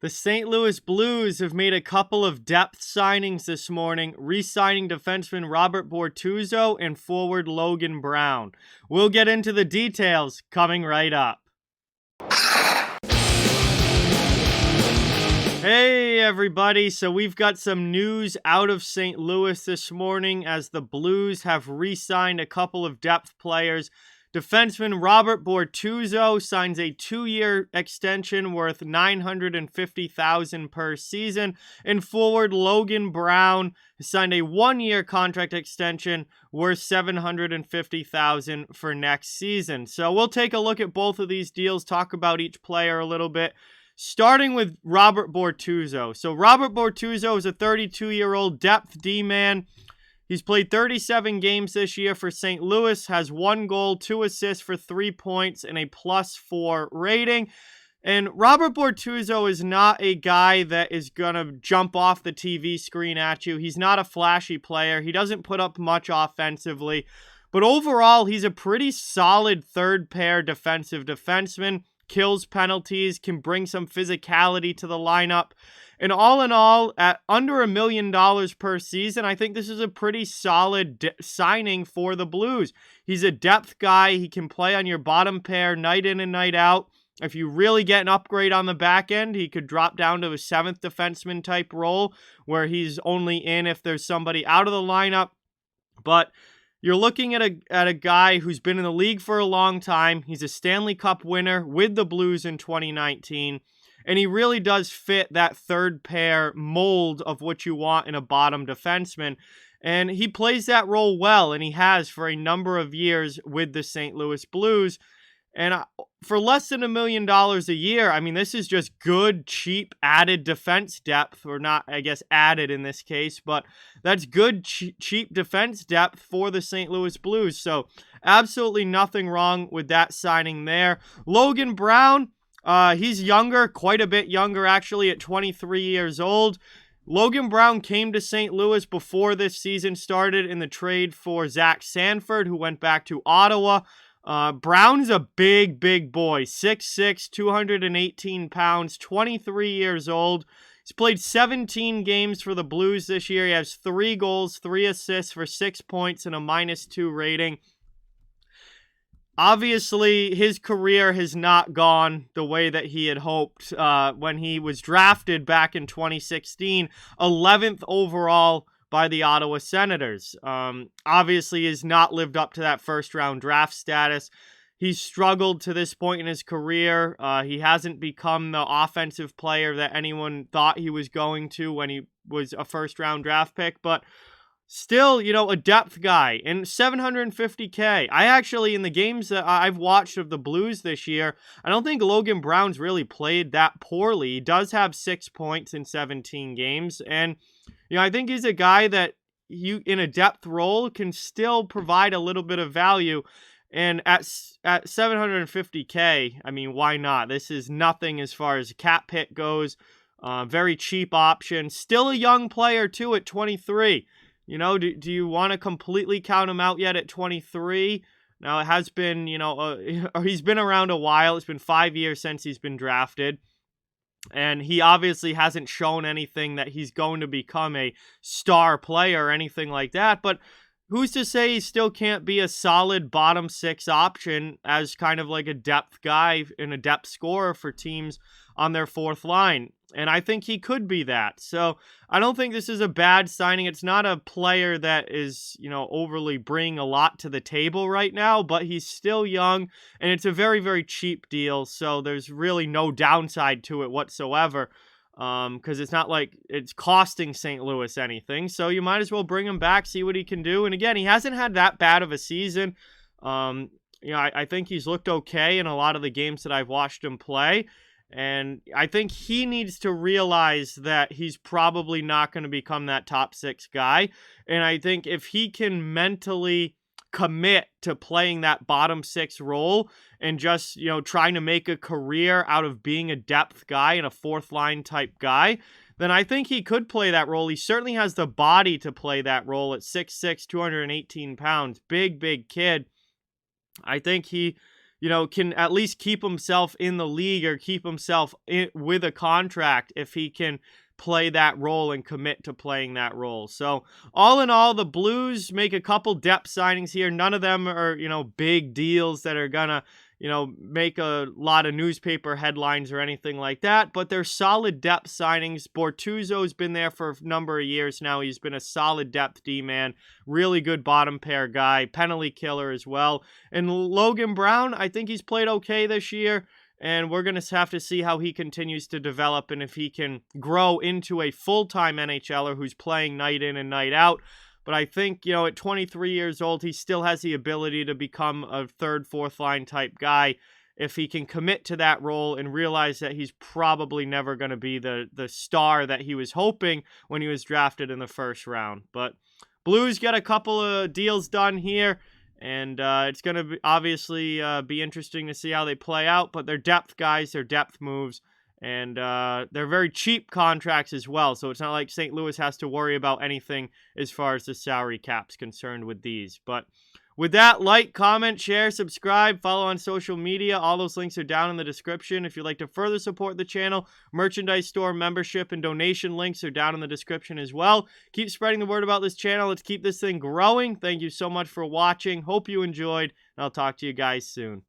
The St. Louis Blues have made a couple of depth signings this morning, re-signing defenseman Robert Bortuzzo and forward Logan Brown. We'll get into the details coming right up. Hey everybody, so we've got some news out of St. Louis this morning as the Blues have re-signed a couple of depth players. Defenseman Robert Bortuzzo signs a 2-year extension worth $950,000 per season, and forward Logan Brown signed a 1-year contract extension worth $750,000 for next season. So we'll take a look at both of these deals, talk about each player a little bit. Starting with Robert Bortuzzo. So Robert Bortuzzo is a 32-year-old depth D-man. He's played 37 games this year for St. Louis, has 1 goal, 2 assists for 3 points, and a +4 rating. And Robert Bortuzzo is not a guy that is going to jump off the TV screen at you. He's not a flashy player. He doesn't put up much offensively. But overall, he's a pretty solid third-pair defensive defenseman. Kills penalties, can bring some physicality to the lineup. And all in all, at under $1 million per season, I think this is a pretty solid signing for the Blues. He's a depth guy. He can play on your bottom pair night in and night out. If you really get an upgrade on the back end, he could drop down to a 7th defenseman type role where he's only in if there's somebody out of the lineup. But you're looking at a guy who's been in the league for a long time. He's a Stanley Cup winner with the Blues in 2019. And he really does fit that third pair mold of what you want in a bottom defenseman. And he plays that role well, and he has for a number of years with the St. Louis Blues. And for less than $1 million a year, I mean, this is just good, cheap, added defense depth, or not, I guess, added in this case, but that's good, cheap defense depth for the St. Louis Blues. So absolutely nothing wrong with that signing there. Logan Brown, he's younger, quite a bit younger, actually, at 23 years old. Logan Brown came to St. Louis before this season started in the trade for Zach Sanford, who went back to Ottawa. Brown's a big boy, 6'6", 218 pounds, 23 years old. He's played 17 games for the Blues this year. He has 3 goals, 3 assists for 6 points and a -2 rating. Obviously, his career has not gone the way that he had hoped when he was drafted back in 2016, 11th overall by the Ottawa Senators. Obviously has not lived up to that first-round draft status. He's struggled to this point in his career. He hasn't become the offensive player that anyone thought he was going to when he was a first-round draft pick, but still, you know, a depth guy. And $750K. I actually, in the games that I've watched of the Blues this year, I don't think Logan Brown's really played that poorly. He does have 6 points in 17 games, and you know, I think he's a guy that you, in a depth role, can still provide a little bit of value. And at $750K, I mean, why not? This is nothing as far as cap hit goes. Very cheap option. Still a young player, too, at 23. You know, do you want to completely count him out yet at 23? Now, it has been, you know, he's been around a while. It's been 5 years since he's been drafted. And he obviously hasn't shown anything that he's going to become a star player or anything like that. But who's to say he still can't be a solid bottom 6 option as kind of like a depth guy and a depth scorer for teams on their 4th line? And I think he could be that. So I don't think this is a bad signing. It's not a player that is, you know, overly bringing a lot to the table right now, but he's still young, and it's a very cheap deal. So there's really no downside to it whatsoever, because it's not like it's costing St. Louis anything. So you might as well bring him back, see what he can do. And again, he hasn't had that bad of a season. You know, I think he's looked okay in a lot of the games that I've watched him play. And I think he needs to realize that he's probably not going to become that top 6 guy. And I think if he can mentally commit to playing that bottom 6 role and just, you know, trying to make a career out of being a depth guy and a 4th line type guy, then I think he could play that role. He certainly has the body to play that role at 6'6", 218 pounds. Big kid. I think he can at least keep himself in the league or keep himself with a contract if he can play that role and commit to playing that role. So all in all, the Blues make a couple depth signings here. None of them are, big deals that are gonna, make a lot of newspaper headlines or anything like that, but they're solid depth signings. Bortuzzo's been there for a number of years now. He's been a solid depth D-man, really good bottom pair guy, penalty killer as well. And Logan Brown, I think he's played okay this year, and we're going to have to see how he continues to develop and if he can grow into a full-time NHLer who's playing night in and night out. But I think, at 23 years old, he still has the ability to become a third, fourth line type guy if he can commit to that role and realize that he's probably never going to be the star that he was hoping when he was drafted in the first round. But Blues get a couple of deals done here, and it's going to obviously be interesting to see how they play out. But they're depth guys, they're depth moves. And they're very cheap contracts as well, so it's not like St. Louis has to worry about anything as far as the salary cap's concerned with these. But with that, like, comment, share, subscribe, follow on social media. All those links are down in the description. If you'd like to further support the channel, merchandise store, membership, and donation links are down in the description as well. Keep spreading the word about this channel. Let's keep this thing growing. Thank you so much for watching. Hope you enjoyed, and I'll talk to you guys soon.